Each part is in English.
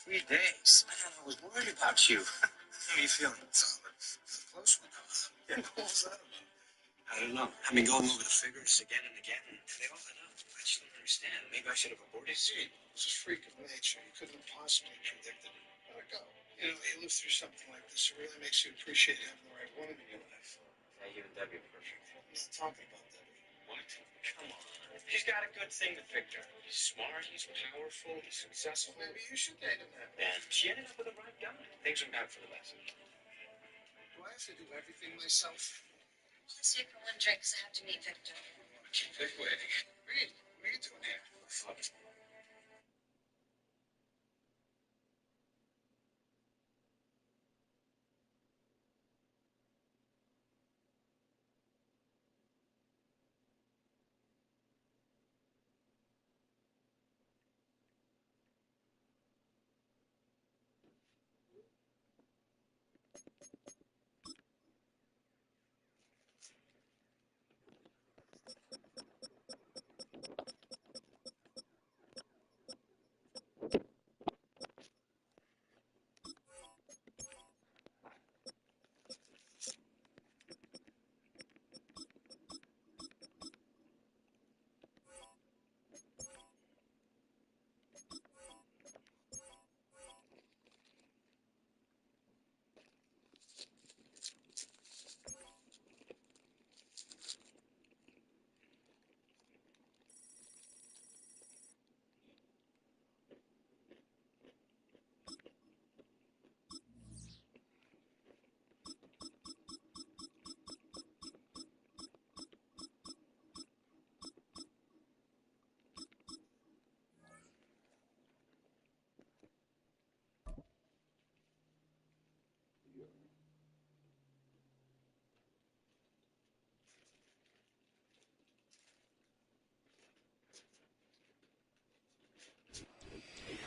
3 days. Man, I was worried about you. How are you feeling? Solid. Close one, though. Yeah, what was that about? I don't know. I've been going over the figures again and again, and they all add up. I just don't understand. Maybe I should have aborted. See, it's just freak of nature. You couldn't have possibly predicted it. Let it go. You know, you live through something like this, it really makes you appreciate having the right woman in your life. Yeah, you and Debbie are perfect. I'm not talking about Debbie. What? Come on. He's got a good thing with Victor. He's smart, he's powerful, he's successful. Maybe you should date him then. And she ended up with the right guy. Things are bad for the best. Do I have to do everything myself? Let's stay for one drink, because I have to meet Victor. Keep it waiting. Reed, what are you doing here? Fuck.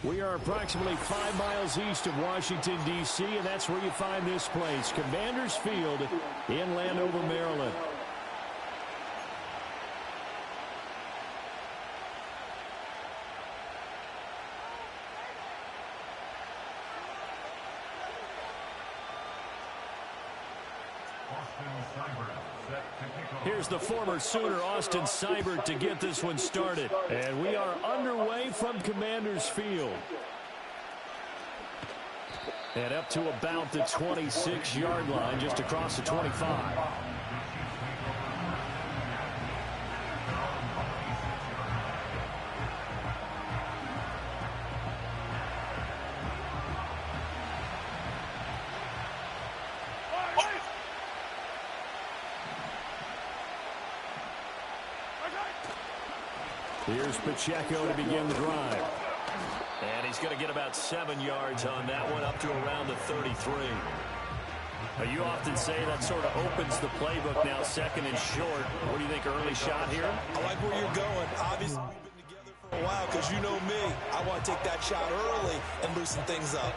We are approximately 5 miles east of Washington, D.C., and that's where you find this place, Commanders Field in Landover, Maryland. Here's the former Sooner, Austin Seibert, to get this one started. And we are underway from Commanders Field. And up to about the 26-yard line, just across the 25. Here's Pacheco to begin the drive. And he's going to get about 7 yards on that one, up to around the 33. Now, you often say that sort of opens the playbook now, second and short. What do you think, early shot here? I like where you're going. Obviously, we've been together for a while because you know me. I want to take that shot early and loosen things up.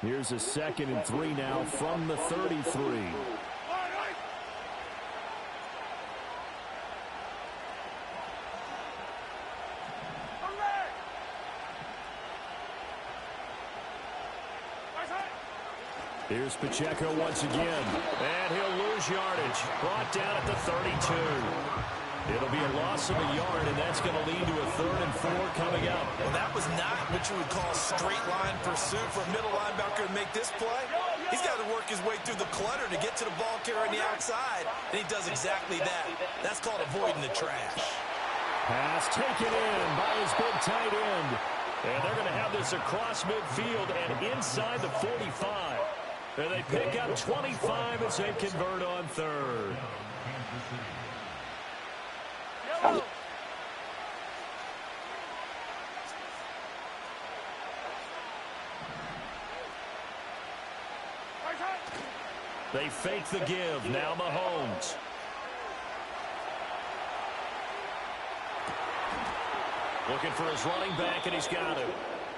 Here's a 2nd and 3 now from the 33. Here's Pacheco once again, and he'll lose yardage. Brought down at the 32. It'll be a loss of a yard, and that's going to lead to a 3rd and 4 coming up. Well, that was not what you would call straight line pursuit for a middle linebacker to make this play. He's got to work his way through the clutter to get to the ball carrier on the outside, and he does exactly that. That's called avoiding the trash. Pass taken in by his big tight end. And they're going to have this across midfield and inside the 45. And they pick up 25 as they convert on 3rd. They fake the give. Now Mahomes. Looking for his running back, and he's got it.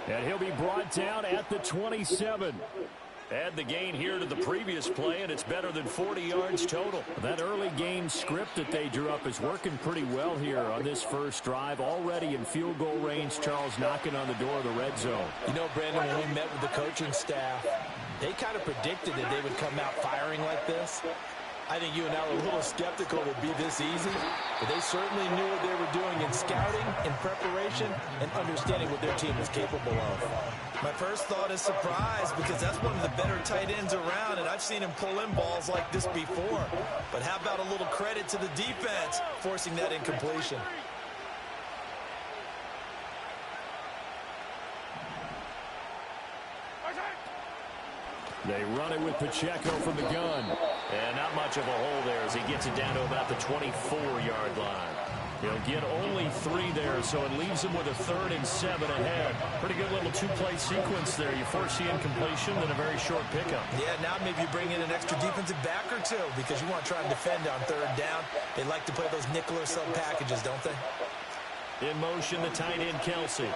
And he'll be brought down at the 27. Add the gain here to the previous play, and it's better than 40 yards total. That early game script that they drew up is working pretty well here on this first drive. Already in field goal range, Charles knocking on the door of the red zone. You know, Brandon, when we met with the coaching staff, they kind of predicted that they would come out firing like this. I think you and I were a little skeptical it would be this easy, but they certainly knew what they were doing in scouting, in preparation, and understanding what their team was capable of. My first thought is surprise, because that's one of the better tight ends around, and I've seen him pull in balls like this before. But how about a little credit to the defense forcing that incompletion? They run it with Pacheco from the gun. And not much of a hole there as he gets it down to about the 24-yard line. He'll get only 3 there, so it leaves him with a 3rd and 7 ahead. Pretty good little two-play sequence there. You force the incompletion, then a very short pickup. Yeah, now maybe you bring in an extra defensive back or two because you want to try and defend on 3rd down. They like to play those nickel or sub packages, don't they? In motion, the tight end, Kelsey.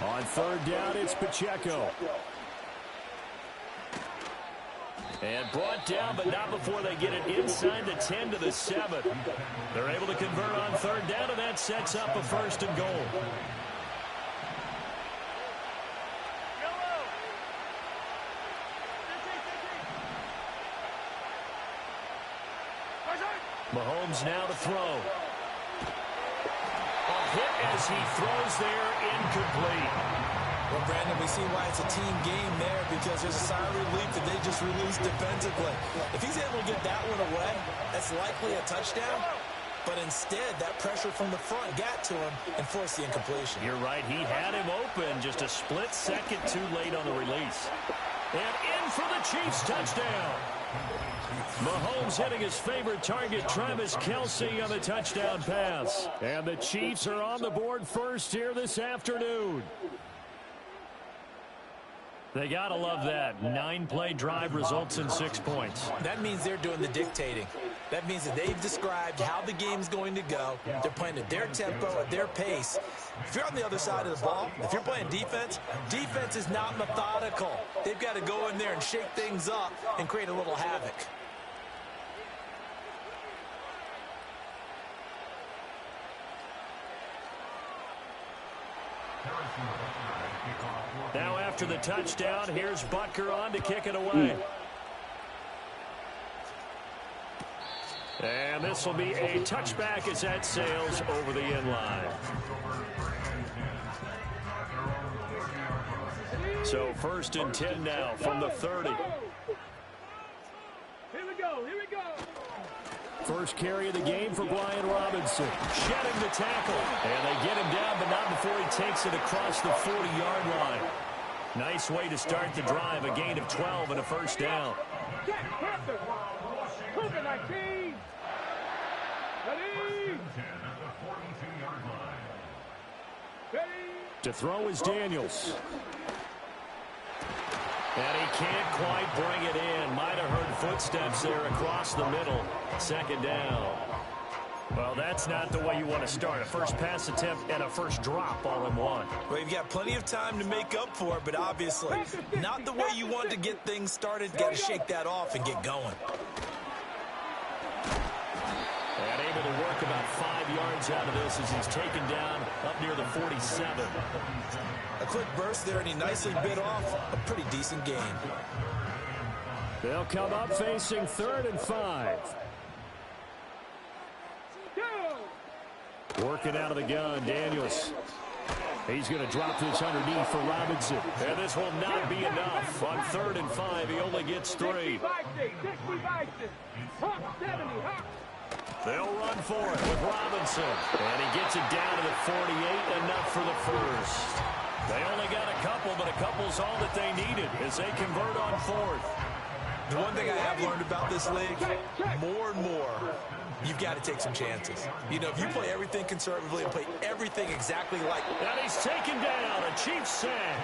On 3rd down, it's Pacheco. And brought down, but not before they get it inside the 10 to the 7. They're able to convert on 3rd down, and that sets up a 1st and goal. Mahomes now to throw. Hit as he throws there, incomplete. Well, Brandon, we see why it's a team game there, because there's a sigh of relief that they just released defensively. If he's able to get that one away, that's likely a touchdown. But instead, that pressure from the front got to him and forced the incompletion. You're right. He had him open, just a split second too late on the release. And in for the Chiefs touchdown. Mahomes hitting his favorite target, Travis Kelce, on the touchdown pass. And the Chiefs are on the board first here this afternoon. They got to love that. 9-play drive results in 6 points. That means they're doing the dictating. That means that they've described how the game's going to go. They're playing at their tempo, at their pace. If you're on the other side of the ball, if you're playing defense, defense is not methodical. They've got to go in there and shake things up and create a little havoc. Now after the touchdown, here's Butker on to kick it away. And this will be a touchback as that sails over the end line. So 1st and 10 now from the 30. Here we go. First carry of the game for Brian Robinson. Shedding the tackle. And they get him down, but not before he takes it across the 40-yard line. Nice way to start the drive. A gain of 12 and a 1st down. To throw is Daniels. And he can't quite bring it in. Might have heard footsteps there across the middle. 2nd down. Well, that's not the way you want to start. A first pass attempt and a first drop all in one. Well, you've got plenty of time to make up for it, but obviously not the way you want to get things started. Got to shake that off and get going. And able to work about 5 yards out of this as he's taken down up near the 47. A quick burst there, and he nicely bit off a pretty decent gain. They'll come up facing 3rd and 5. Working out of the gun, Daniels. He's going to drop this underneath for Robinson. And this will not be enough. On 3rd and 5, he only gets 3. They'll run for it with Robinson. And he gets it down to the 48, enough for the first. They only got a couple, but a couple's all that they needed as they convert on 4th. The one thing I have learned about this league, more and more, you've got to take some chances. You know, if you play everything conservatively and play everything exactly like... And he's taken down, a Chiefs sack.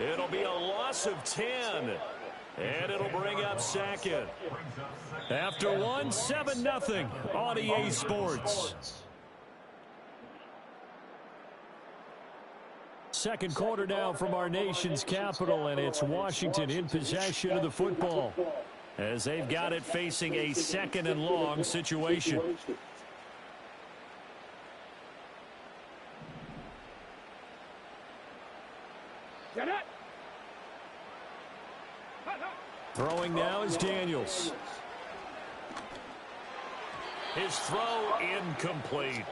It'll be a loss of 10. And it'll bring up second. After one, 7-0 on EA Sports. Second quarter now from our nation's capital, and it's Washington in possession of the football as they've got it facing a second and long situation. Throwing now is Daniels. His throw incomplete.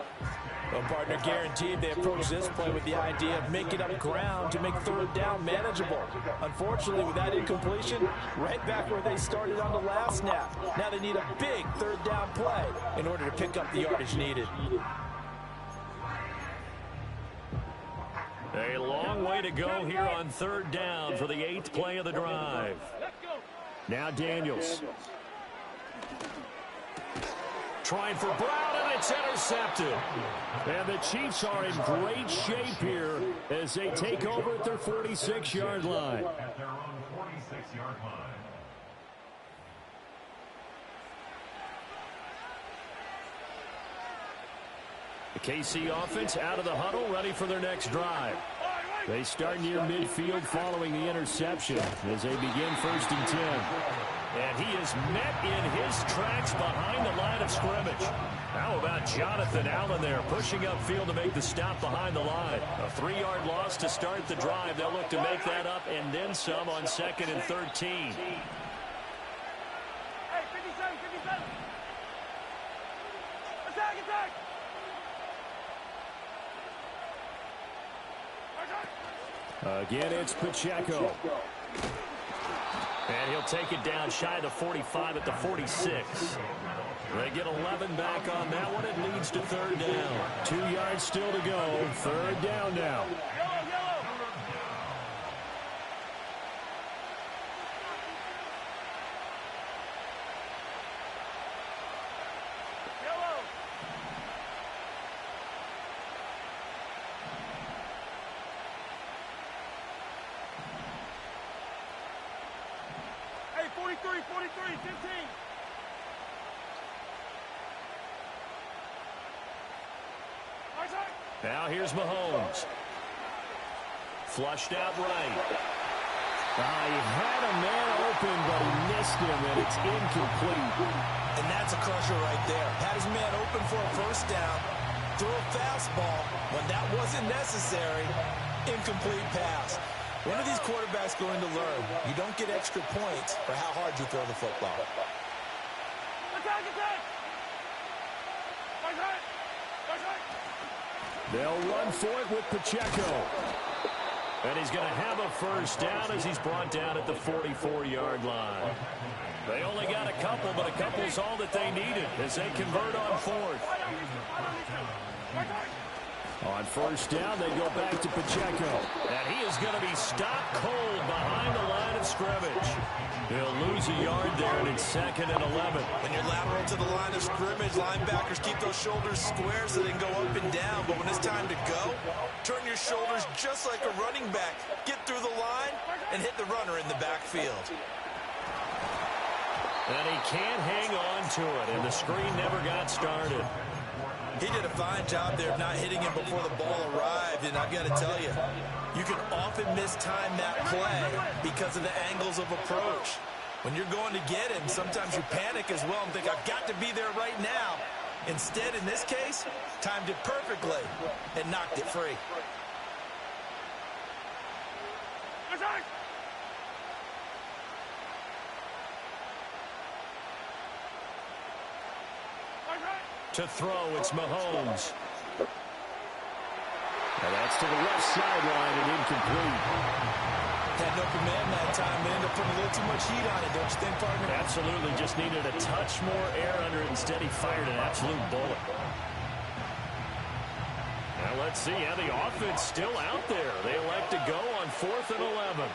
Well, partner, guaranteed they approach this play with the idea of making up ground to make third down manageable. Unfortunately, with that incompletion, right back where they started on the last snap. Now they need a big third down play in order to pick up the yardage needed. A long way to go here on third down for the 8th play of the drive. Now Daniels. Trying for Brown, and it's intercepted. And the Chiefs are in great shape here as they take over at their 46-yard line. The KC offense out of the huddle, ready for their next drive. They start near midfield following the interception as they begin 1st and 10. And he is met in his tracks behind the line of scrimmage. How about Jonathan Allen there pushing upfield to make the stop behind the line? A 3-yard loss to start the drive. They'll look to make that up and then some on 2nd and 13. Again, it's Pacheco. And he'll take it down shy of the 45 at the 46. They get 11 back on that one. It leads to third down. 2 yards still to go. Third down now. Now here's Mahomes. Flushed out right. He had a man open, but he missed him, and it's incomplete. And that's a crusher right there. Had his man open for a first down. Threw a fastball when that wasn't necessary. Incomplete pass. When are these quarterbacks going to learn? You don't get extra points for how hard you throw the football. They'll run for it with Pacheco. And he's going to have a first down as he's brought down at the 44-yard line. They only got a couple, but a couple's all that they needed as they convert on 4th. On first down, they go back to Pacheco. And he is going to be stopped cold behind the line of scrimmage. He'll lose a yard there, and it's 2nd and 11. When you're lateral to the line of scrimmage, linebackers keep those shoulders square so they can go up and down. But when it's time to go, turn your shoulders just like a running back. Get through the line and hit the runner in the backfield. And he can't hang on to it, and the screen never got started. He did a fine job there of not hitting him before the ball arrived, and I've got to tell you, you can often mistime that play because of the angles of approach. When you're going to get him, sometimes you panic as well and think, I've got to be there right now. Instead, in this case, timed it perfectly and knocked it free. To throw, it's Mahomes. And that's to the left sideline and incomplete. Had no command that time. They ended up putting a little too much heat on it, don't you think, partner? Absolutely. Just needed a touch more air under it. Instead, he fired an absolute bullet. Now let's see how the offense still out there. They elect to go on 4th and 11.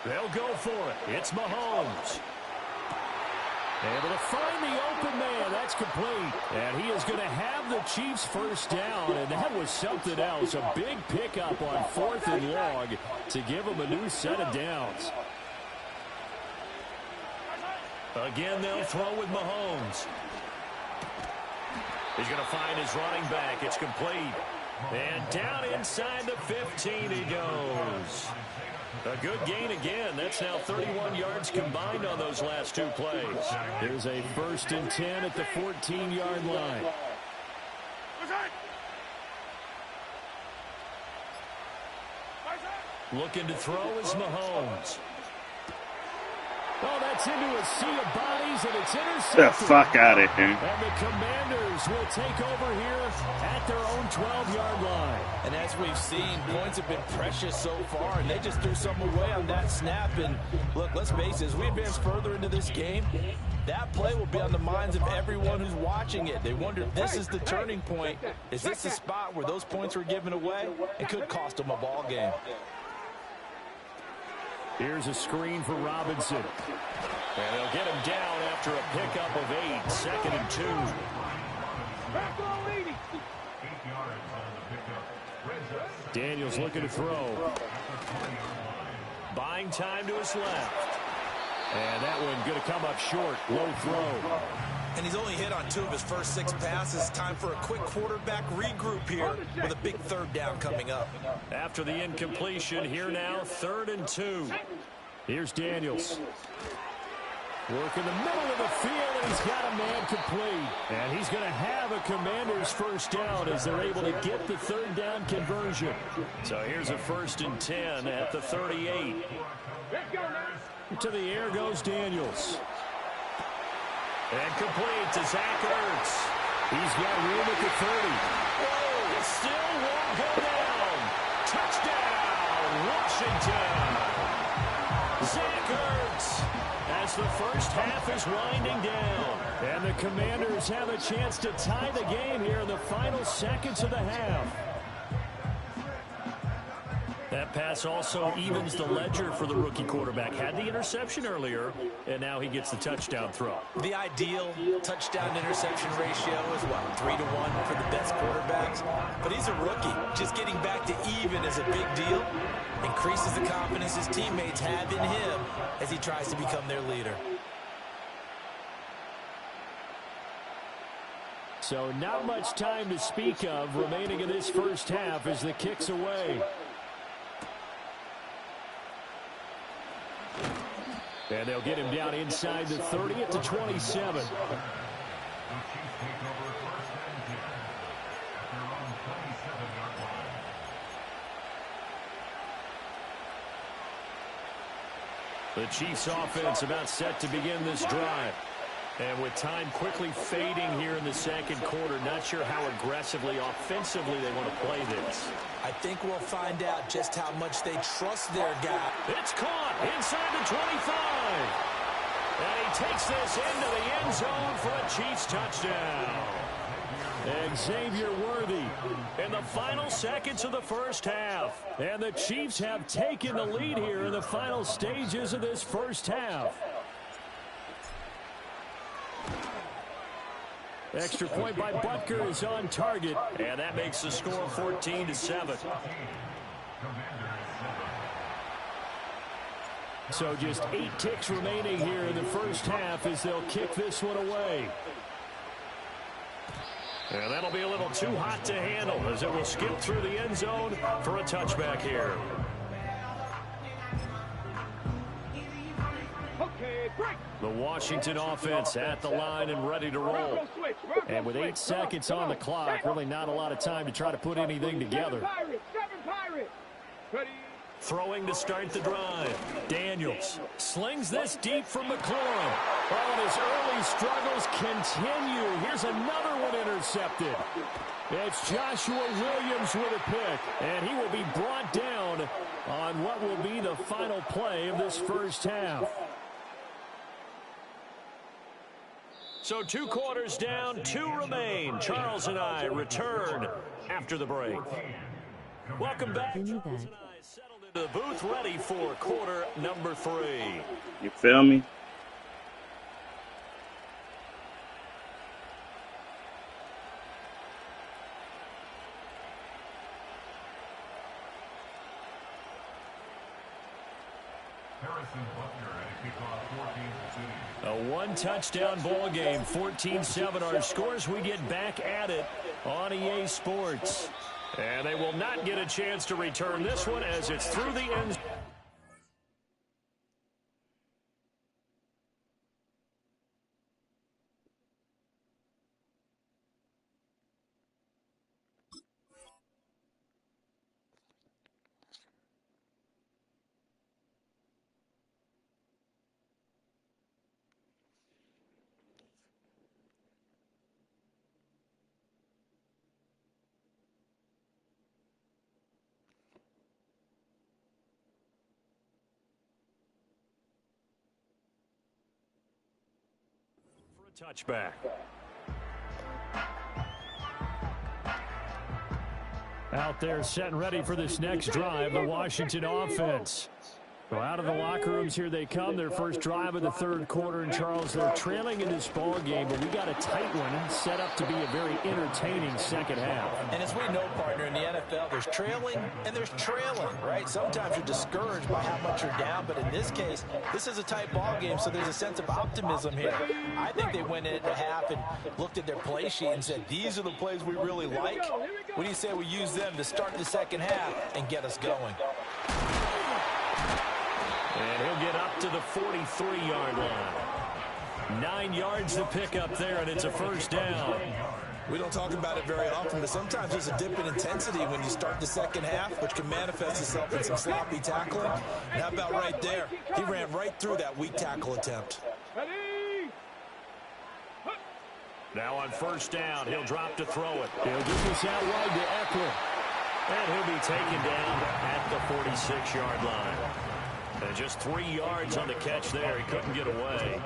They'll go for it. It's Mahomes. Able to find the open man. That's complete. And he is going to have the Chiefs first down. And that was something else. A big pickup on 4th and long to give them a new set of downs. Again, they'll throw with Mahomes. He's going to find his running back. It's complete. And down inside the 15 he goes. A good gain again. That's now 31 yards combined on those last two plays. There's a 1st and 10 at the 14-yard line. Looking to throw is Mahomes. Oh, that's into a sea of bodies, and it's intercepted. Get the fuck out of here. And the Commanders will take over here at their own 12-yard line. And as we've seen, points have been precious so far, and they just threw some away on that snap. And look, let's face it, as we advance further into this game, that play will be on the minds of everyone who's watching it. They wonder if this is the turning point. Is this the spot where those points were given away? It could cost them a ball game. Here's a screen for Robinson. And they'll get him down after a pickup of 8. 2nd and 2. Daniels looking to throw. Buying time to his left. And that one going to come up short. Low throw. And he's only hit on 2 of his first 6 passes. Time for a quick quarterback regroup here with a big 3rd down coming up. After the incompletion, here now, 3rd and 2. Here's Daniels. Work in the middle of the field, and he's got a man complete. And he's going to have a Commander's first down as they're able to get the 3rd down conversion. So here's a 1st and 10 at the 38. To the air goes Daniels. And complete to Zach Ertz. He's got room at the 30. Whoa, it still won't go down. Touchdown, Washington. Zach Ertz as the first half is winding down. And the Commanders have a chance to tie the game here in the final seconds of the half. That pass also evens the ledger for the rookie quarterback. Had the interception earlier, and now he gets the touchdown throw. The ideal touchdown-interception ratio is, what, 3-to-1 for the best quarterbacks? But he's a rookie. Just getting back to even is a big deal. Increases the confidence his teammates have in him as he tries to become their leader. So not much time to speak of remaining in this first half as the kick's away. And they'll get him down inside the 30 at the 27. The Chiefs offense about set to begin this drive. And with time quickly fading here in the second quarter, not sure how aggressively, offensively they want to play this. I think we'll find out just how much they trust their guy. It's caught inside the 25. And he takes this into the end zone for a Chiefs touchdown. And Xavier Worthy in the final seconds of the first half. And the Chiefs have taken the lead here in the final stages of this first half. Extra point by Butker is on target, and that makes the score 14-7. So just 8 ticks remaining here in the first half as they'll kick this one away. And that'll be a little too hot to handle as it will skip through the end zone for a touchback here. The Washington offense at the line and ready to roll. And with 8 seconds on the clock, really not a lot of time to try to put anything together. Throwing to start the drive. Daniels slings this deep from McLaurin. Oh, and his early struggles continue. Here's another one intercepted. It's Joshua Williams with a pick, and he will be brought down on what will be the final play of this first half. So 2 quarters down, 2 remain. Charles and I return after the break. Welcome back. Charles and I settled into the booth, ready for quarter number 3. You feel me? A one-touchdown ball game, 14-7 our scores. We get back at it on EA Sports. And they will not get a chance to return this one as it's through the end. Touchback. Out there set and ready for this next drive, the Washington offense. So out of the locker rooms here they come, their first drive of the third quarter. And Charles, they're trailing in this ball game, but we got a tight one set up to be a very entertaining second half. And as we know, partner, in the NFL, there's trailing and there's trailing, right? Sometimes you're discouraged by how much you're down, but in this case, this is a tight ball game, so there's a sense of optimism here. I think they went in at the half and looked at their play sheet and said, these are the plays we really like. What do you say we use them to start the second half and get us going? And he'll get up to the 43-yard line. 9 yards to pick up there, and it's a first down. We don't talk about it very often, but sometimes there's a dip in intensity when you start the second half, which can manifest itself in some sloppy tackling. And how about right there? He ran right through that weak tackle attempt. Now on first down, he'll drop to throw it. He'll give this out wide to Eckler. And he'll be taken down at the 46-yard line. And just 3 yards on the catch there. He couldn't get away.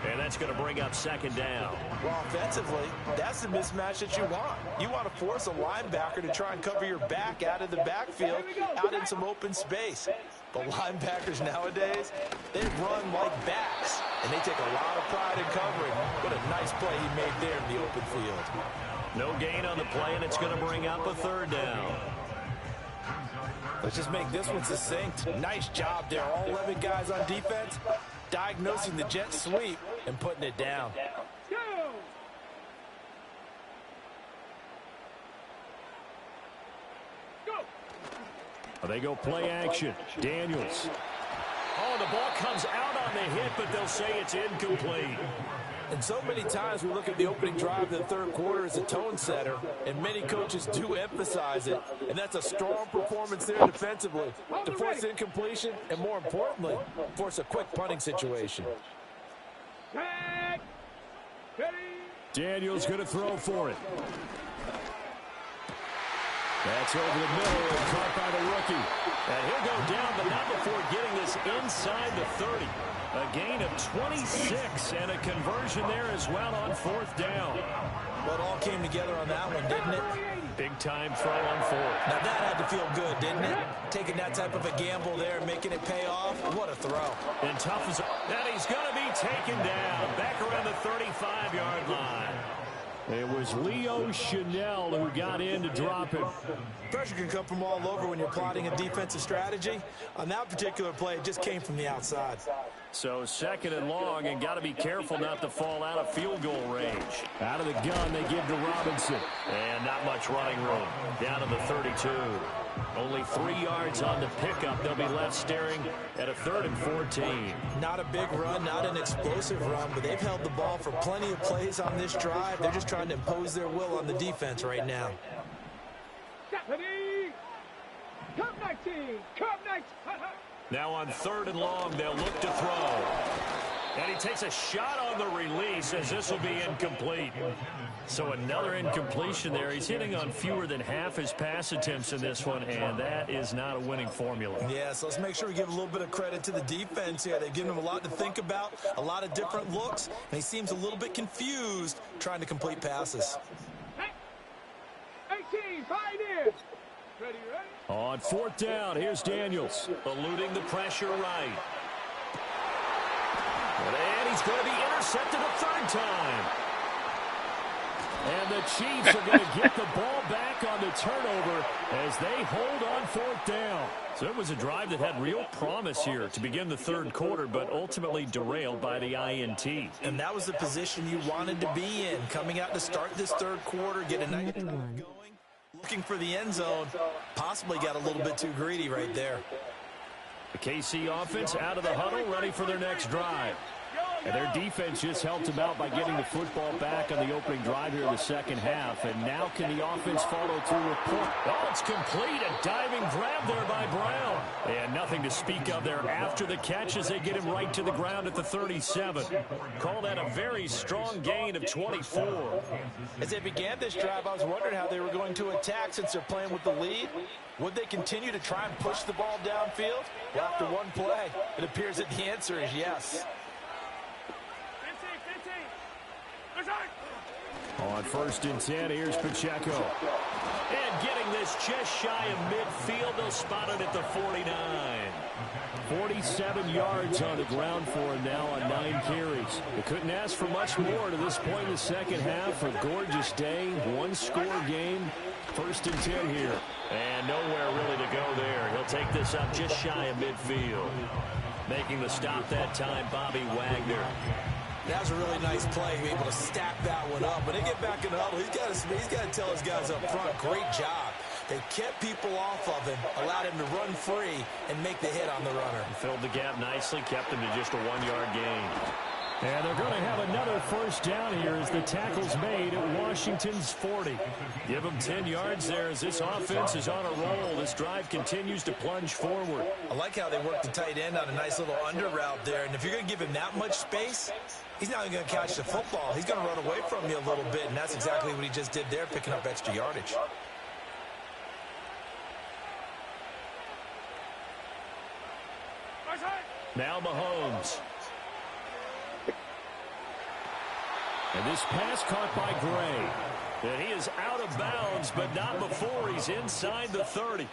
And that's going to bring up second down. Well, offensively, that's the mismatch that you want. You want to force a linebacker to try and cover your back out of the backfield, out in some open space. But linebackers nowadays, they run like backs, and they take a lot of pride in covering. What a nice play he made there in the open field. No gain on the play, and it's going to bring up a third down. Let's just make this one succinct. Nice job there. All 11 guys on defense diagnosing the jet sweep and putting it down. They go play action. Daniels. Oh, the ball comes out on the hit, but they'll say it's incomplete. And so many times we look at the opening drive of the third quarter as a tone setter, and many coaches do emphasize it, and that's a strong performance there defensively to force incompletion and, more importantly, force a quick punting situation. Daniels going to throw for it. That's over the middle and caught by the rookie. And he'll go down, but not before getting this inside the 30. A gain of 26 and a conversion there as well on fourth down. Well, it all came together on that one, didn't it? Big-time throw on fourth. Now, that had to feel good, didn't it? Taking that type of a gamble there and making it pay off. What a throw. And tough as that, he's going to be taken down back around the 35-yard line. It was Leo Chanel who got in to drop him. Pressure can come from all over when you're plotting a defensive strategy. On that particular play, it just came from the outside. So second and long, and got to be careful not to fall out of field goal range. Out of the gun, they give to Robinson. And not much running room. Down to the 32. Only 3 yards on the pickup. They'll be left staring at a 3rd and 14. Not a big run, not an explosive run, but they've held the ball for plenty of plays on this drive. They're just trying to impose their will on the defense right now. Now on 3rd and long, they'll look to throw. And he takes a shot on the release as this will be incomplete. So another incompletion there. He's hitting on fewer than half his pass attempts in this one, and that is not a winning formula. Yeah, so let's make sure we give a little bit of credit to the defense here. They've given him a lot to think about, a lot of different looks, and he seems a little bit confused trying to complete passes. 18, 5 in. Ready? On 4th down, here's Daniels, eluding the pressure right. And he's going to be intercepted a 3rd time. And the Chiefs are going to get the ball back on the turnover as they hold on fourth down. So it was a drive that had real promise here to begin the third quarter, but ultimately derailed by the INT. And that was the position you wanted to be in, coming out to start this third quarter, get a nice drive going, looking for the end zone, possibly got a little bit too greedy right there. The KC offense out of the huddle, ready for their next drive. And their defense just helped them out by getting the football back on the opening drive here in the second half. And now can the offense follow through with point? Oh, it's complete. A diving grab there by Brown. And nothing to speak of there after the catch as they get him right to the ground at the 37. Call that a very strong gain of 24. As they began this drive, I was wondering how they were going to attack since they're playing with the lead. Would they continue to try and push the ball downfield? Well, after one play, it appears that the answer is yes. On 1st and 10, here's Pacheco. And getting this just shy of midfield, they'll spot it at the 49. 47 yards on the ground for him now on 9 carries. They couldn't ask for much more to this point in the second half. A gorgeous day, one-score game. 1st and 10 here. And nowhere really to go there. He'll take this up just shy of midfield. Making the stop that time, Bobby Wagner. That was a really nice play, able to stack that one up. When they get back in the huddle, he's got to tell his guys up front, great job. They kept people off of him, allowed him to run free, and make the hit on the runner. Filled the gap nicely, kept him to just a 1-yard gain. And they're going to have another first down here as the tackle's made at Washington's 40. Give them 10 yards there as this offense is on a roll. This drive continues to plunge forward. I like how they work the tight end on a nice little under route there. And if you're going to give him that much space, he's not going to catch the football. He's going to run away from you a little bit, and that's exactly what he just did there, picking up extra yardage. Now Mahomes. And this pass caught by Gray. And he is out of bounds, but not before he's inside the 30.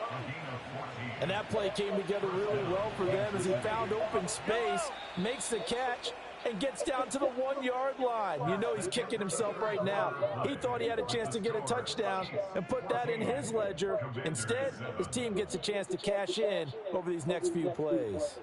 And that play came together really well for them as he found open space, makes the catch, and gets down to the 1-yard line. You know he's kicking himself right now. He thought he had a chance to get a touchdown and put that in his ledger. Instead, his team gets a chance to cash in over these next few plays.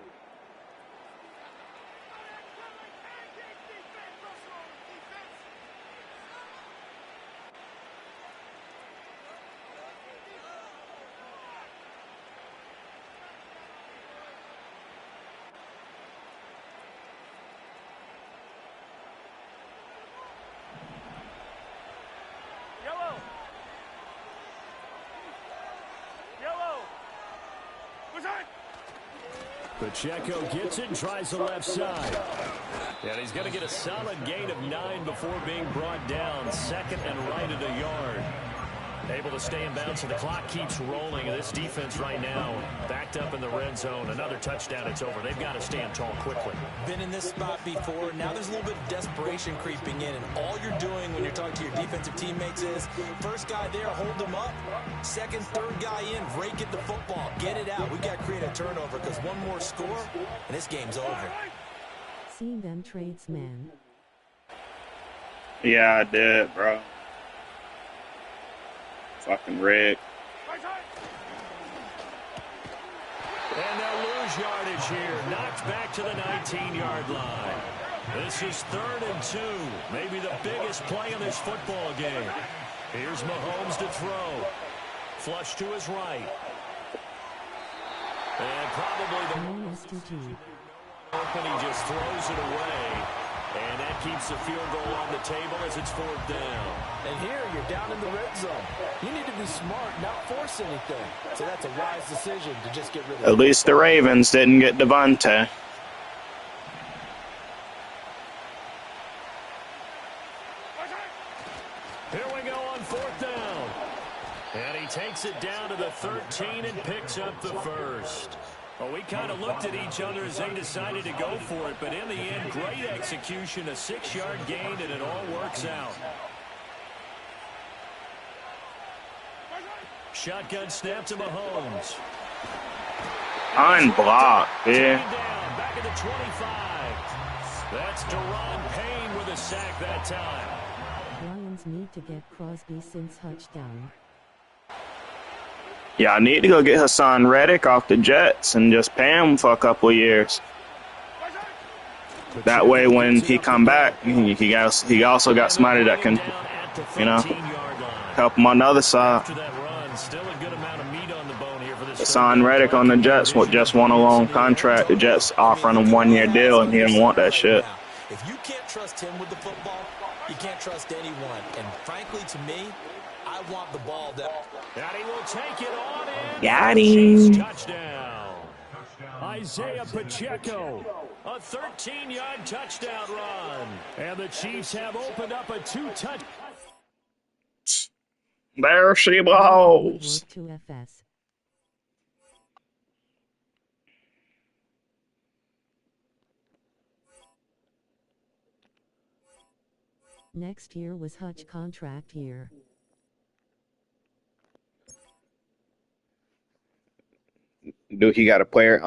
Pacheco gets it and tries the left side. And he's going to get a solid gain of 9 before being brought down. Second and right at a yard. Able to stay in bounds, so the clock keeps rolling. And this defense right now backed up in the red zone. Another touchdown, it's over. They've got to stand tall quickly. Been in this spot before. Now there's a little bit of desperation creeping in. And all you're doing when you're talking to your defensive teammates is, first guy there, hold him up. Second, third guy in, rake at the football. Get it out. We've got to create a turnover because one more score, and this game's over. See them tradesmen. Yeah, I did, bro. Fucking Rick. And they'll lose yardage here. Knocked back to the 19-yard line. This is 3rd and 2. Maybe the biggest play in this football game. Here's Mahomes to throw. Flush to his right. And probably the open, he just throws it away. And that keeps the field goal on the table as it's 4th down. And here you're down in the red zone. You need to be smart, not force anything. So that's a wise decision to just get rid of it. At least the Ravens didn't get Devontae. Here we go on 4th down. And he takes it down to the 13 and picks up the first. Well, we kind of looked at each other as they decided to go for it, but in the end, great execution, a 6-yard gain, and it all works out. Shotgun snap to Mahomes. Unblocked, yeah. Down, back at the 25. That's Daron Payne with a sack that time. Ravens need to get Crosby since Hutch down. Yeah, I need to go get Hassan Reddick off the Jets and just pay him for a couple of years. That way, when he come back, he also got somebody that can, help him on the other side. Hassan Reddick on the Jets just won a long contract. The Jets offering him 1 year deal, and he didn't want that shit. If you can't trust him with the football, you can't trust anyone. And frankly, to me, I want the ball down. And he will take it on in. Got him. Touchdown. Isaiah Pacheco. A 13-yard touchdown run. And the Chiefs have opened up a 2-touch. There she blows. To FS. Next year was Hutch contract year. Do he got a player?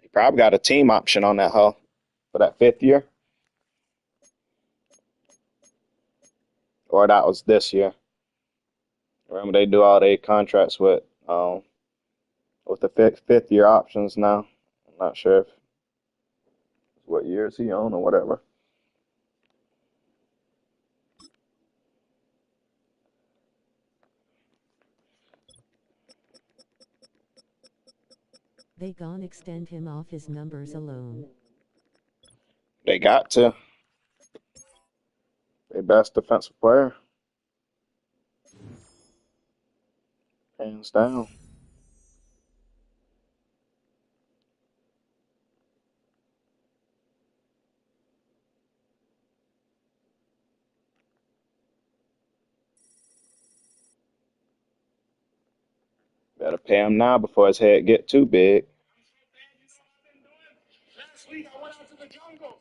He probably got a team option on that hull for that 5th year, or that was this year. Remember, they do all their contracts with the 5th year options now. I'm not sure if what year is he on or whatever. They gon' extend him off his numbers alone. They got to. Their best defensive player. Hands down. Better pay him now before his head get too big. Last week I went out to the jungle.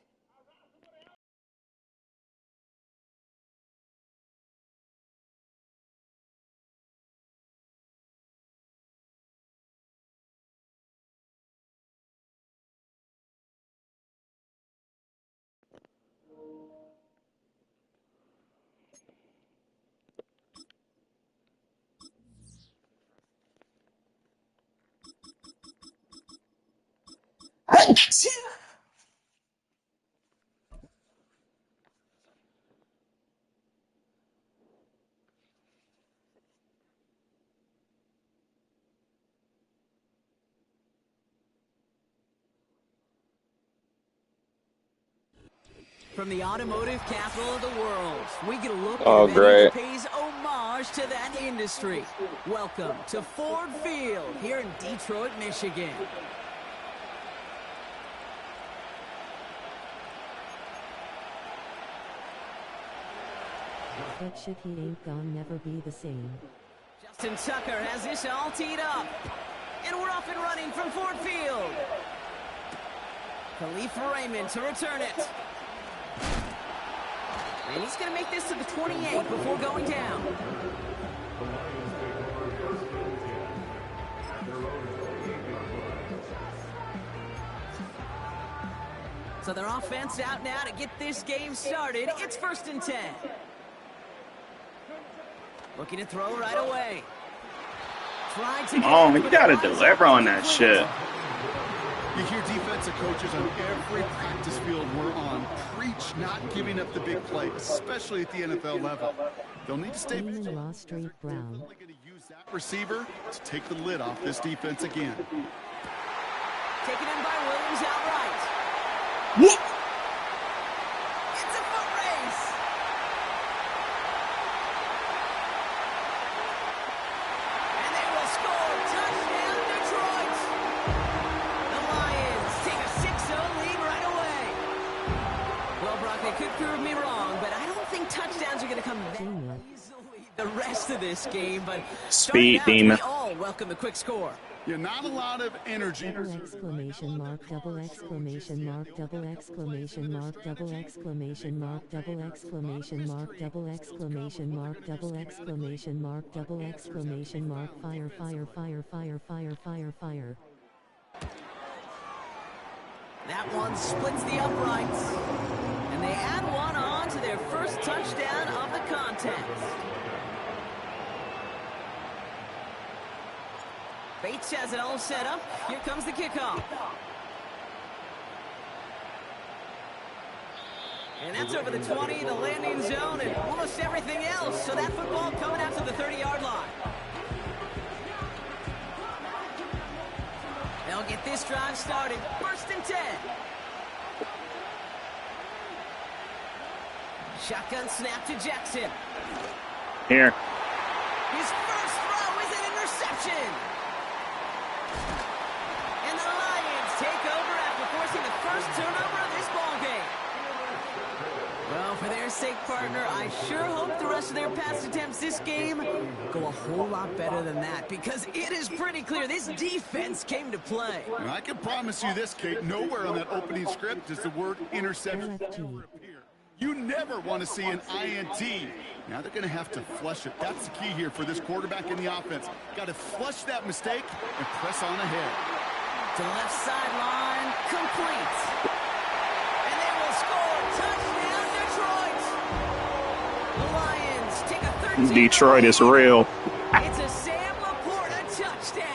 From the automotive capital of the world, we get a look Oh, at great. that pays homage to that industry. Welcome to Ford Field here in Detroit, Michigan. That shit he ain't gon' never be the same. Justin Tucker has this all teed up. And we're off and running from Ford Field. Khalif Raymond to return it. And he's going to make this to the 28 before going down. So their offense out now to get this game started. It's 1st and 10. Looking to throw right away. Tried to Oh, you gotta deliver on that shit. You hear defensive coaches on every practice field we're on preach not giving up the big play, especially at the NFL level. They'll need to stay vigilant. Raw Straight Brown. They're only going to use that receiver to take the lid off this defense again. Taken in by Williams outright. What? It's a foot race. And they will score. Touchdown, Detroit. The Lions take a 6-0 lead right away. Well, Brock, they could prove me wrong, but I don't think touchdowns are going to come that easily the rest of this game. But Speed starting out, demon. we all welcome the quick score. Yeah, not a lot of energy. Double exclamation mark, double exclamation mark, double exclamation mark, double exclamation mark, double exclamation mark, double exclamation mark, double exclamation mark, double exclamation mark, fire, fire, fire, fire, fire, fire, fire. That one splits the uprights. And they add one on to their first touchdown of the contest. Bates has it all set up. Here comes the kickoff. And that's over the 20, the landing zone, and almost everything else. So that football coming out to the 30-yard line. They'll get this drive started. 1st and 10. Shotgun snap to Jackson. Here. His first throw is an interception. And the Lions take over after forcing the first turnover of this ball game. Well, for their sake, partner, I sure hope the rest of their pass attempts this game go a whole lot better than that, because it is pretty clear this defense came to play. And I can promise you this, Kate, nowhere on that opening script does the word interception ever appear. You never want to see an INT. Now they're going to have to flush it. That's the key here for this quarterback in the offense. Got to flush that mistake and press on ahead. To the left sideline, complete. And they will score. Touchdown, Detroit. The Lions take a 13. Detroit is real. It's a Sam Laporta touchdown.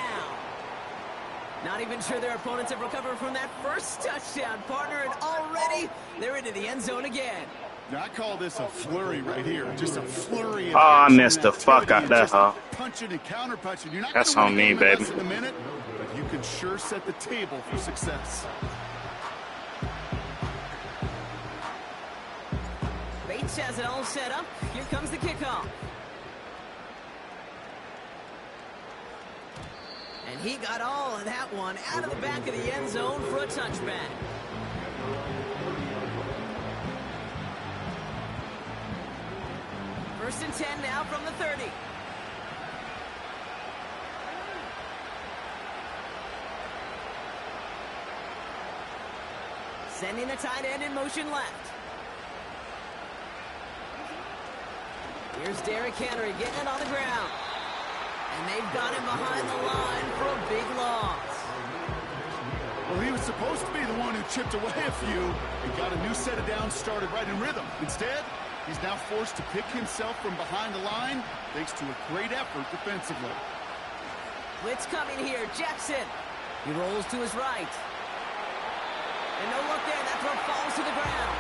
Not even sure their opponents have recovered from that first touchdown, partner, and already they're into the end zone again. Now, I call this a flurry right here. Just a flurry. Oh, I missed the fuck out that, huh? Punching and counter punching. You're not That's gonna on win me, a game baby. in less than a minute, but you can sure set the table for success. Bates has it all set up. Here comes the kickoff. And he got all of that one out of the back of the end zone for a touchback. First and 10 now from the 30. Sending the tight end in motion left. Here's Derrick Henry getting it on the ground. And they've got him behind the line for a big loss. Well, he was supposed to be the one who chipped away a few and got a new set of downs started right in rhythm. Instead, he's now forced to pick himself from behind the line thanks to a great effort defensively. Blitz coming here. Jackson. He rolls to his right. And no look there. That throw falls to the ground.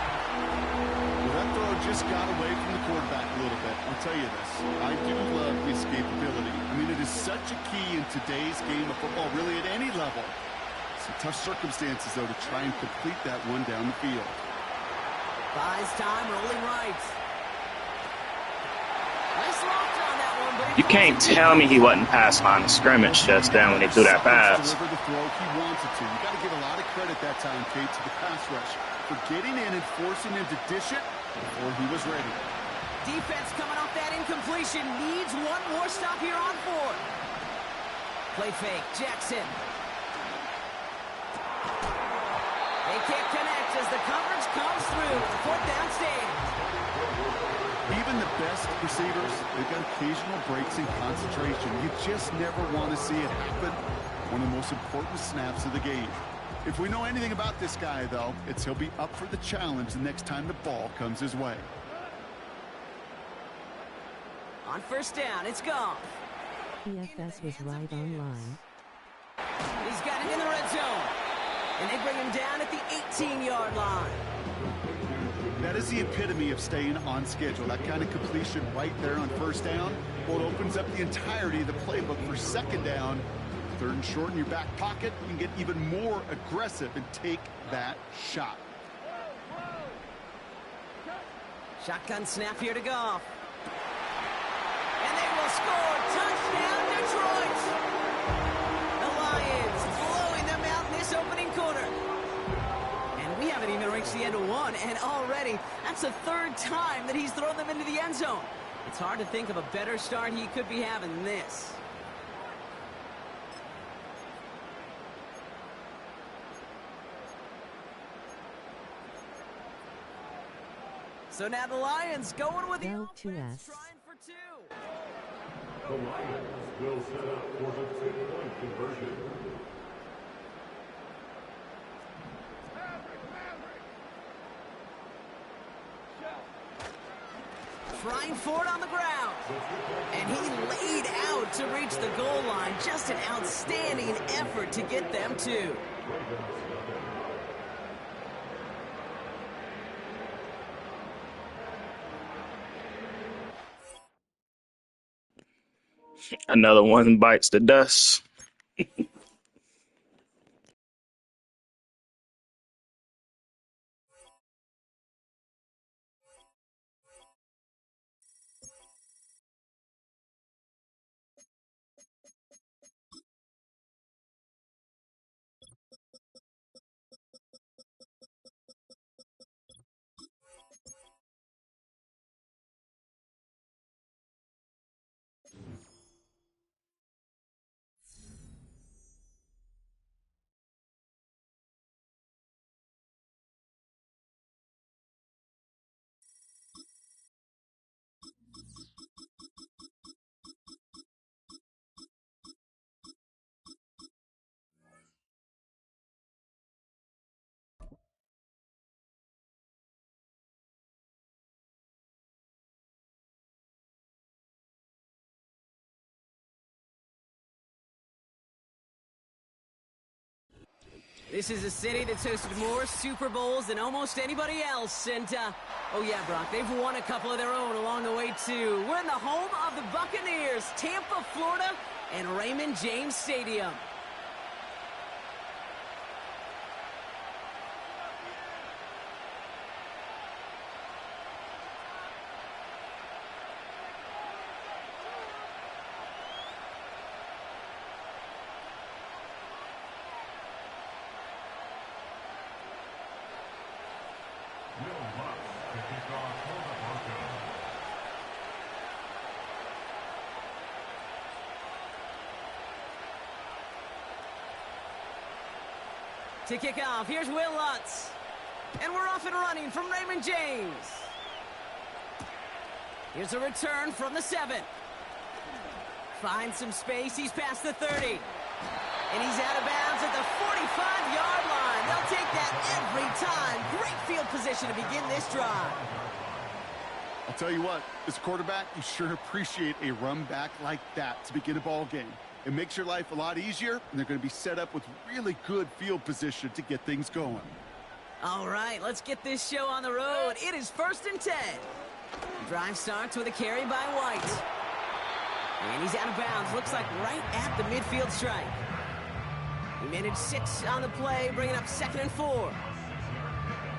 That throw just got away from the quarterback a little bit. I'll tell you this. I do love the escapability. I mean, it is such a key in today's game of football, really at any level. Some tough circumstances, though, to try and complete that one down the field. Buys time, rolling right. Nice loft on that one, but You can't tell me he wasn't past line of scrimmage just then when he threw that pass. Deliver the throw he wanted to. You got to give a lot of credit that time, Kate, to the pass rush for getting in and forcing him to dish it before he was ready. defense coming off that incompletion needs one more stop here on 4. Play fake, Jackson. They can't connect as the coverage comes through. 4th down stand. Even the best receivers, they've got occasional breaks in concentration. You just never want to see it happen. One of the most important snaps of the game. If we know anything about this guy, though, it's he'll be up for the challenge the next time the ball comes his way. On 1st down, it's gone. PFS was right on line. He's got it in the red zone. And they bring him down at the 18-yard line. That is the epitome of staying on schedule. That kind of completion right there on 1st down. Well, it opens up the entirety of the playbook for 2nd down. 3rd and short in your back pocket. You can get even more aggressive and take that shot. Shotgun snap here to Goff. And they will score. Touchdown, Detroit. The Lions blowing them out in this opening quarter. And we haven't even reached the end of 1, and already that's the 3rd time that he's thrown them into the end zone. It's hard to think of a better start he could be having than this. So now the Lions going with the offense, trying for 2. The Lions will set up for the 2-point conversion. trying for it on the ground. And he laid out to reach the goal line. Just an outstanding effort to get them to. Another one bites the dust. This is a city that's hosted more Super Bowls than almost anybody else. And, oh yeah, Brock, they've won a couple of their own along the way, too. We're in the home of the Buccaneers, Tampa, Florida, and Raymond James Stadium. To kick off, here's Will Lutz. And we're off and running from Raymond James. Here's a return from the 7. Finds some space, he's past the 30. And he's out of bounds at the 45-yard line. They'll take that every time. Great field position to begin this drive. I'll tell you what, as a quarterback, you sure appreciate a run back like that to begin a ball game. It makes your life a lot easier, and they're going to be set up with really good field position to get things going. All right, let's get this show on the road. It is 1st and 10. Drive starts with a carry by White. And he's out of bounds. Looks like right at the midfield stripe. He managed 6 on the play, bringing up 2nd and 4.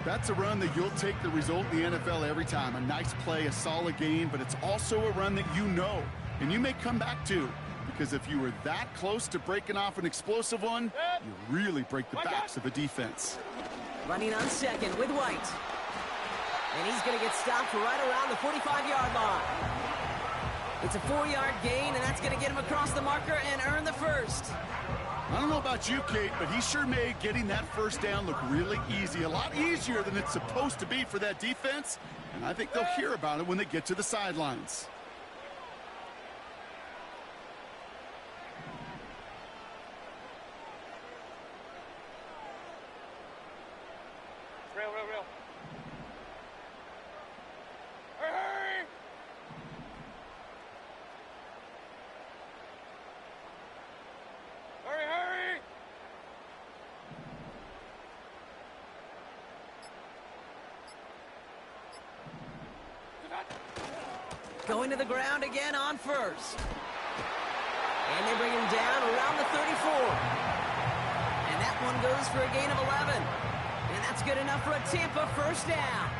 That's a run that you'll take the result in the NFL every time. A nice play, a solid gain, but it's also a run that you know, and you may come back to. Because if you were that close to breaking off an explosive one, you really break the backs of a defense. Running on 2nd with White. And he's going to get stopped right around the 45-yard line. It's a 4-yard gain, and that's going to get him across the marker and earn the first. I don't know about you, Kate, but he sure made getting that first down look really easy. A lot easier than it's supposed to be for that defense. And I think they'll hear about it when they get to the sidelines. Real. Hurry! Hurry! Going to the ground again on 1st. And they bring him down around the 34. And that one goes for a gain of 11. And that's good enough for a Tampa first down.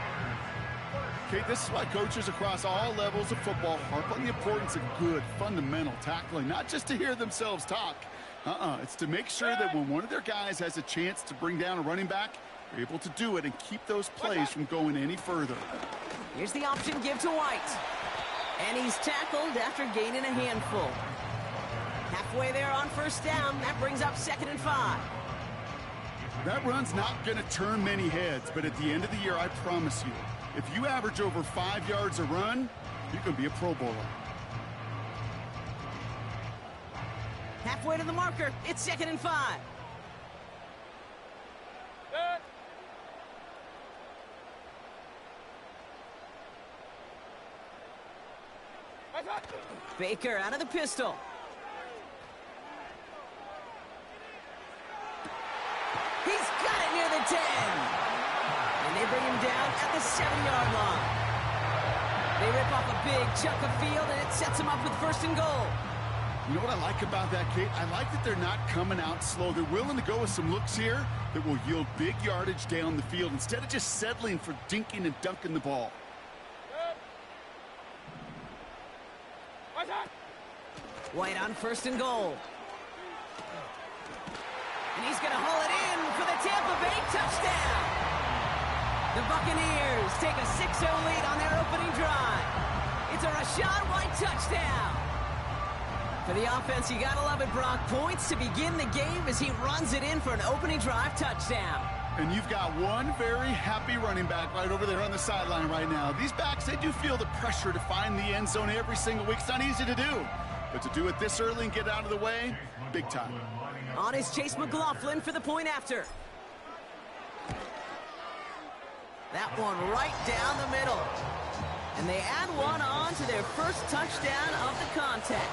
Okay, this is why coaches across all levels of football harp on the importance of good, fundamental tackling, not just to hear themselves talk. It's to make sure that when one of their guys has a chance to bring down a running back, they're able to do it and keep those plays from going any further. Here's the option give to White. And he's tackled after gaining a handful. Halfway there on 1st down, that brings up 2nd and 5. That run's not going to turn many heads, but at the end of the year, I promise you, if you average over 5 yards a run, you're going to be a Pro Bowler. Halfway to the marker, it's 2nd and 5. Baker out of the pistol. He's got it near the 10. And they bring him down at the 7-yard line. They rip off a big chunk of field, and it sets him up with 1st and goal. You know what I like about that, Kate? I like that they're not coming out slow. They're willing to go with some looks here that will yield big yardage down the field instead of just settling for dinking and dunking the ball. White on 1st and goal. And he's going to haul it in for the Tampa Bay touchdown. The Buccaneers take a 6-0 lead on their opening drive. It's a Rachaad White touchdown. For the offense, you gotta love it, Brock. Points to begin the game as he runs it in for an opening drive touchdown. And you've got one very happy running back right over there on the sideline right now. These backs, they do feel the pressure to find the end zone every single week. It's not easy to do. But to do it this early and get out of the way, big time. On is Chase McLaughlin for the point after. That one right down the middle. And they add one on to their first touchdown of the contest.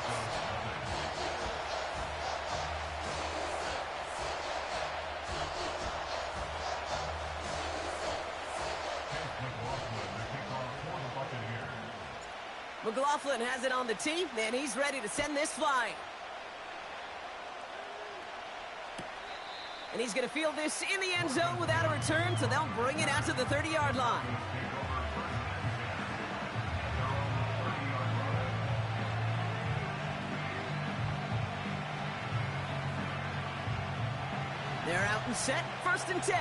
McLaughlin has it on the tee, and he's ready to send this flying. And he's going to field this in the end zone without a return, so they'll bring it out to the 30-yard line. They're out and set, 1st and 10.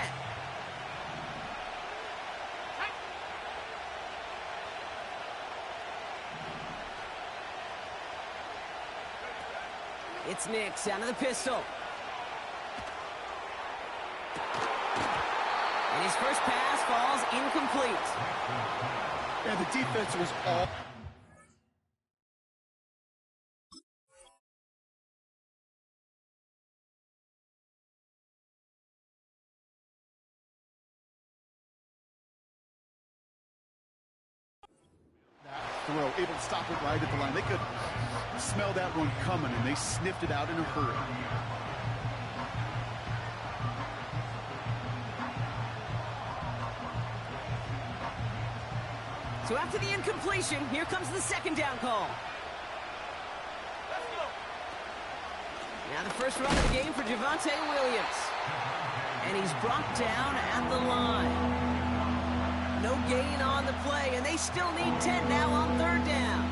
It's Nix out of the pistol. And his first pass falls incomplete. And the defense was all... throw, able to stop it right at the line. They could smell that one coming, and they sniffed it out in a hurry. So after the incompletion, here comes the 2nd down call. Now the first run of the game for Javonte Williams. And he's brought down at the line. No gain on the play, and they still need 10 now on 3rd down.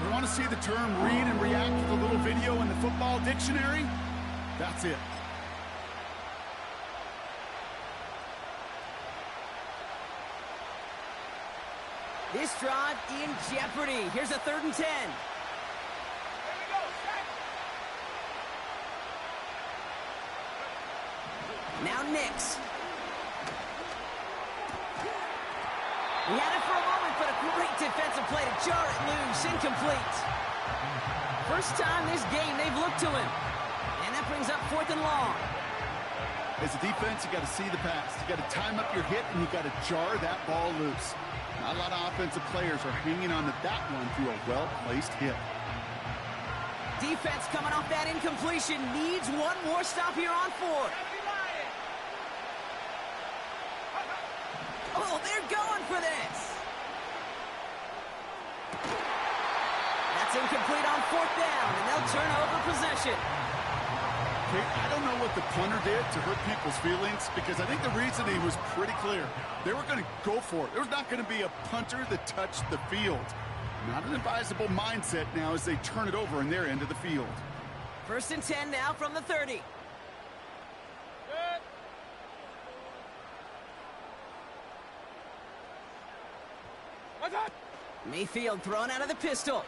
You want to see the term read and react with a little video in the football dictionary? That's it. This drive in jeopardy. Here's a 3rd and 10. Now Nix. He had it for a moment, but a great defensive play to jar it loose. Incomplete. First time this game they've looked to him. And that brings up 4th and long. As a defense, you got to see the pass. You got to time up your hit, and you got to jar that ball loose. Not a lot of offensive players are hanging on to that one through a well-placed hit. Defense coming off that incompletion needs one more stop here on 4th. Oh, they're going for this. That's incomplete on 4th down, and they'll turn over possession. I don't know what the punter did to hurt people's feelings, because I think the reasoning was pretty clear. They were going to go for it. There was not going to be a punter that touched the field. Not an advisable mindset now as they turn it over in their end of the field. 1st and 10 now from the 30. Mayfield thrown out of the pistol.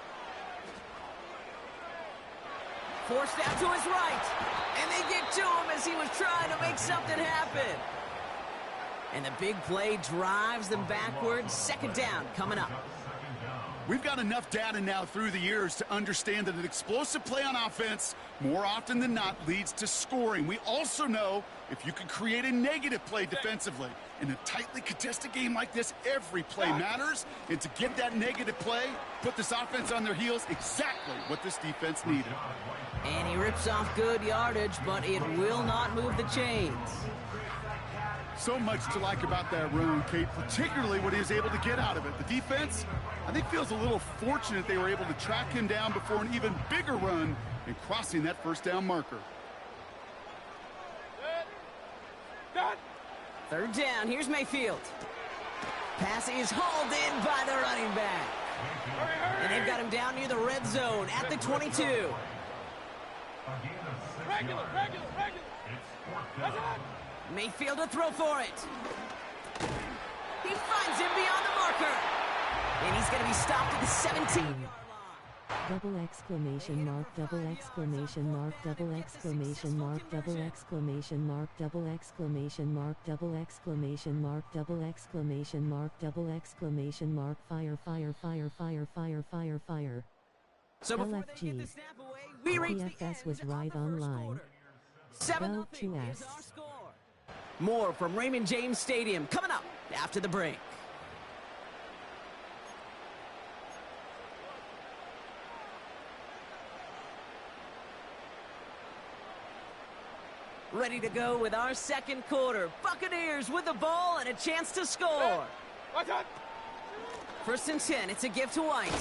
Forced out to his right. And they get to him as he was trying to make something happen. And the big play drives them backwards. 2nd down coming up. We've got enough data now through the years to understand that an explosive play on offense more often than not leads to scoring. We also know if you can create a negative play defensively. In a tightly contested game like this, every play matters. And to get that negative play, put this offense on their heels, exactly what this defense needed. And he rips off good yardage, but it will not move the chains. So much to like about that run, Kate, particularly what he was able to get out of it. The defense, I think, feels a little fortunate they were able to track him down before an even bigger run and crossing that first down marker. Third down, here's Mayfield. Pass is hauled in by the running back. And they've got him down near the red zone at the 22. Regular. Mayfield to throw for it. He finds him beyond the marker. And he's going to be stopped at the 17. Double exclamation mark, double exclamation mark, double exclamation mark, double exclamation mark, double exclamation mark, double exclamation mark, double exclamation mark, double exclamation mark, fire, fire, fire, fire, fire, fire, fire. So before they get the snap away, we reach the end was of right the online. first quarter. 7-0 is our score. More from Raymond James Stadium coming up after the break. Ready to go with our second quarter. Buccaneers with the ball and a chance to score. First and 10, it's a gift to White.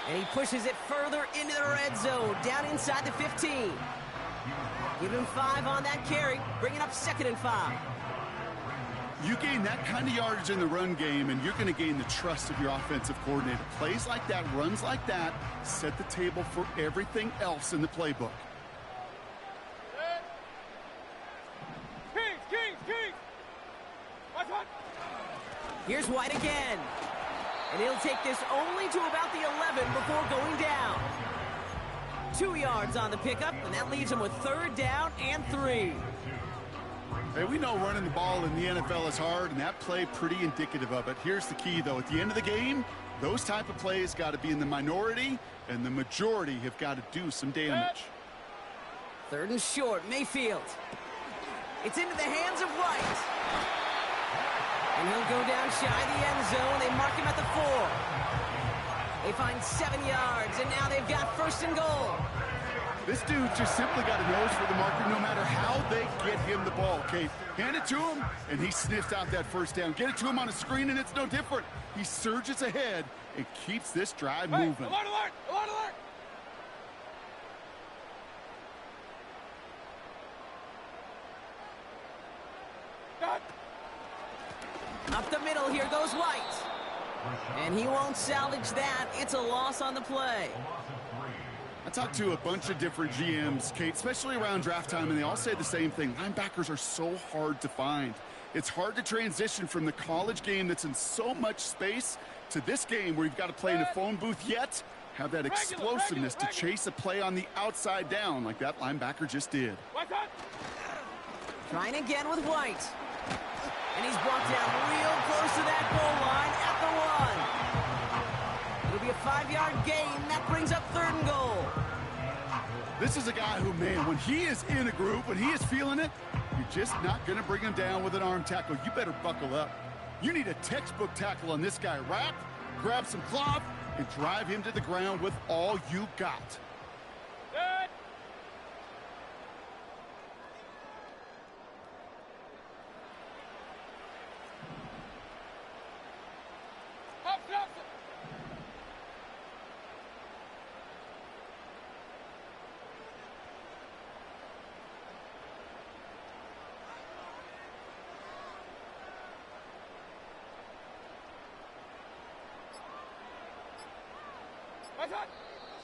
And he pushes it further into the red zone, down inside the 15. Give him 5 on that carry, bringing up 2nd and 5. You gain that kind of yardage in the run game, and you're going to gain the trust of your offensive coordinator. Plays like that, runs like that, set the table for everything else in the playbook. Kings. Here's White again. And he'll take this only to about the 11 before going down. 2 yards on the pickup, and that leaves him with 3rd down and 3. Hey, we know running the ball in the NFL is hard, and that play pretty indicative of it. Here's the key, though. At the end of the game, those type of plays got to be in the minority, and the majority have got to do some damage. 3rd and short, Mayfield. It's into the hands of White. And he'll go down shy of the end zone. They mark him at the 4. They find 7 yards, and now they've got 1st and goal. This dude just simply got a nose for the marker no matter how they get him the ball, Kate. Hand it to him, and he sniffs out that 1st down. Get it to him on a screen, and it's no different. He surges ahead and keeps this drive moving. Alert! Up the middle, here goes White. And he won't salvage that. It's a loss on the play. I talked to a bunch of different GMs, Kate, especially around draft time, and they all say the same thing. Linebackers are so hard to find. It's hard to transition from the college game that's in so much space to this game where you've got to play in a phone booth, yet have that explosiveness to chase a play on the outside down like that linebacker just did. Trying again with White. And he's brought down real close to that goal line at the 1. It'll be a 5-yard gain. That brings up 3rd and goal. This is a guy who, man, when he is in a group, when he is feeling it, you're just not going to bring him down with an arm tackle. You better buckle up. You need a textbook tackle on this guy. Wrap, grab some cloth, and drive him to the ground with all you got.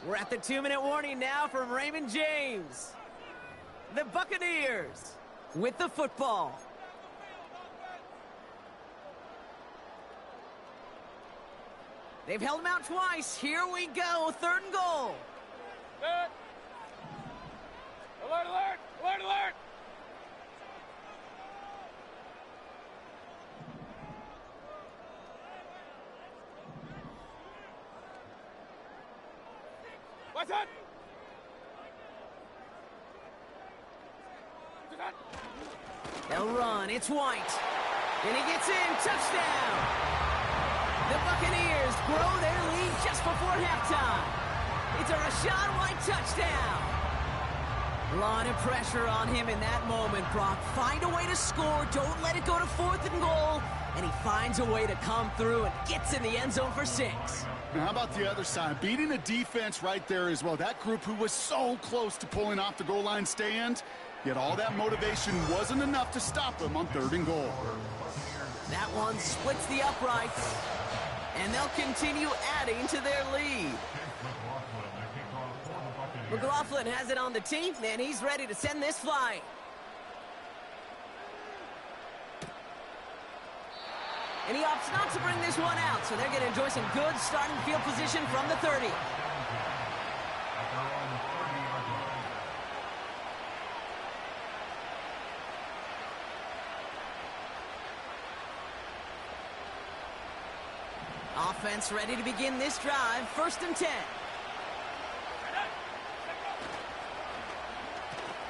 We're at the 2-minute warning now from Raymond James. The Buccaneers with the football. They've held him out twice. Here we go. 3rd and goal. Alert! They'll run. It's White. And he gets in. Touchdown. The Buccaneers grow their lead just before halftime. It's a Rachaad White touchdown. A lot of pressure on him in that moment, Brock. Find a way to score. Don't let it go to 4th and goal. And he finds a way to come through and gets in the end zone for 6. Now, how about the other side? Beating a defense right there as well. That group who was so close to pulling off the goal line stand, yet all that motivation wasn't enough to stop them on 3rd and goal. That one splits the uprights, and they'll continue adding to their lead. McLaughlin has it on the tee, and he's ready to send this flying. And he opts not to bring this one out, so they're going to enjoy some good starting field position from the 30. Offense ready to begin this drive. 1st and 10.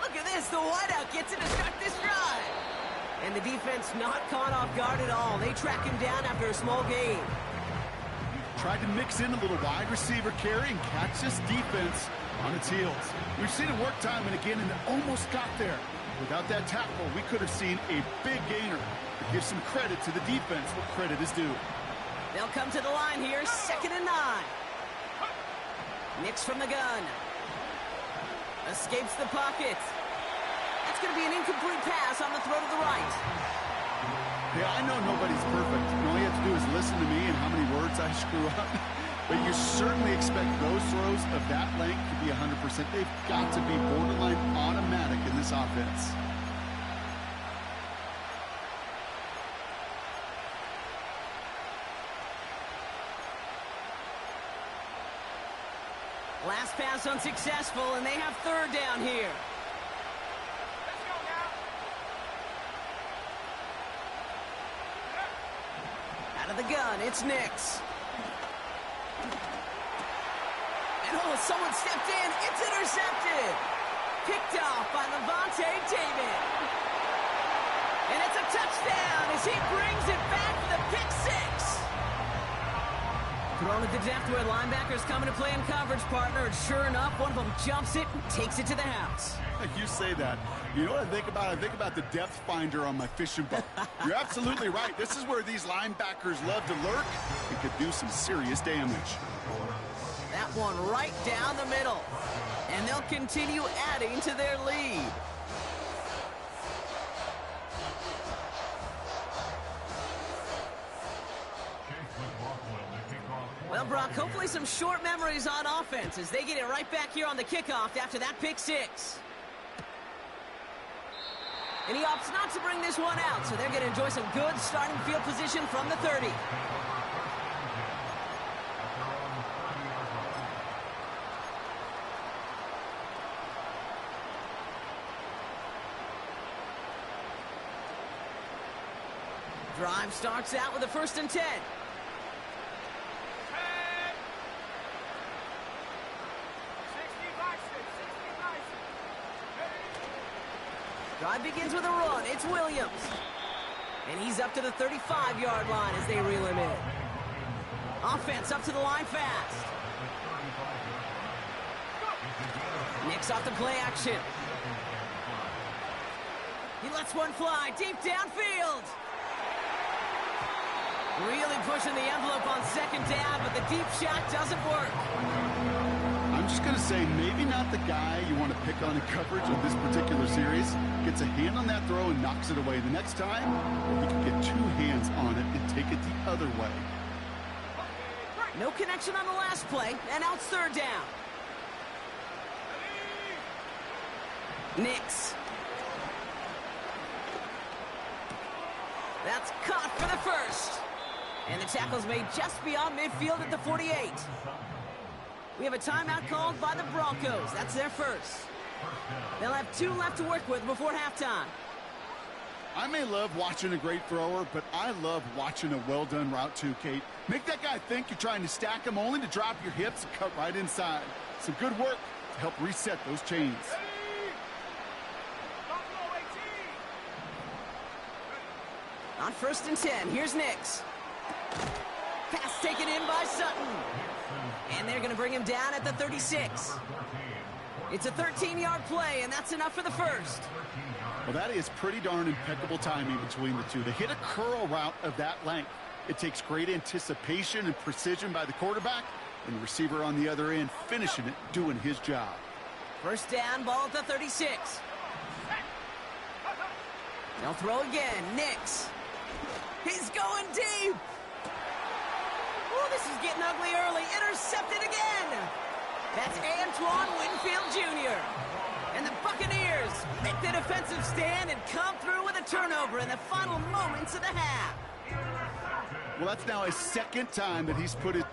Look at this. The wideout gets it to start this drive. And the defense not caught off guard at all. They track him down after a small gain. Tried to mix in a little wide receiver carry and catch this defense on its heels. We've seen it work time and again, and it almost got there. Without that tackle, we could have seen a big gainer. But give some credit to the defense where credit is due. They'll come to the line here, 2nd and 9. Nix from the gun. Escapes the pocket. That's going to be an incomplete pass on the throw to the right. Yeah, I know nobody's perfect. All you have to do is listen to me and how many words I screw up. But you certainly expect those throws of that length to be 100%. They've got to be borderline automatic in this offense. Last pass unsuccessful, and they have 3rd down here. Out of the gun, it's Nix. And oh, someone stepped in. It's intercepted. Picked off by Lavonte David. And it's a touchdown as he brings it back for the pick 6. Thrown at the depth where linebackers coming to play in coverage, partner. And sure enough, one of them jumps it and takes it to the house. You say that. You know what I think about? I think about the depth finder on my fishing boat. You're absolutely right. This is where these linebackers love to lurk and could do some serious damage. That one right down the middle. And they'll continue adding to their lead. Well, Brock, hopefully some short memories on offense as they get it right back here on the kickoff after that pick 6. And he opts not to bring this one out, so they're going to enjoy some good starting field position from the 30. Drive starts out with a 1st and 10. Drive begins with a run. It's Williams. And he's up to the 35-yard line as they reel him in. Offense up to the line fast. Nix off the play action. He lets one fly deep downfield. Really pushing the envelope on 2nd down, but the deep shot doesn't work. I'm just going to say, maybe not the guy you want to pick on in coverage of this particular series. Gets a hand on that throw and knocks it away. The next time, he can get 2 hands on it and take it the other way. No connection on the last play, and now it's 3rd down. Nix. That's caught for the 1st. And the tackle's made just beyond midfield at the 48. We have a timeout called by the Broncos. That's their 1st. They'll have 2 left to work with before halftime. I may love watching a great thrower, but I love watching a well-done route too, Kate. Make that guy think you're trying to stack him only to drop your hips and cut right inside. Some good work to help reset those chains. On 1st and 10, here's Nix. Pass taken in by Sutton. And they're going to bring him down at the 36. It's a 13-yard play, and that's enough for the first. Well, that is pretty darn impeccable timing between the two. To hit a curl route of that length, it takes great anticipation and precision by the quarterback, and the receiver on the other end finishing it, doing his job. First down, ball at the 36. They'll throw again. Nix. He's going deep. Oh, this is getting ugly early. Intercepted again. That's Antoine Winfield Jr. And the Buccaneers make the defensive stand and come through with a turnover in the final moments of the half. Well, that's now his second time that he's put his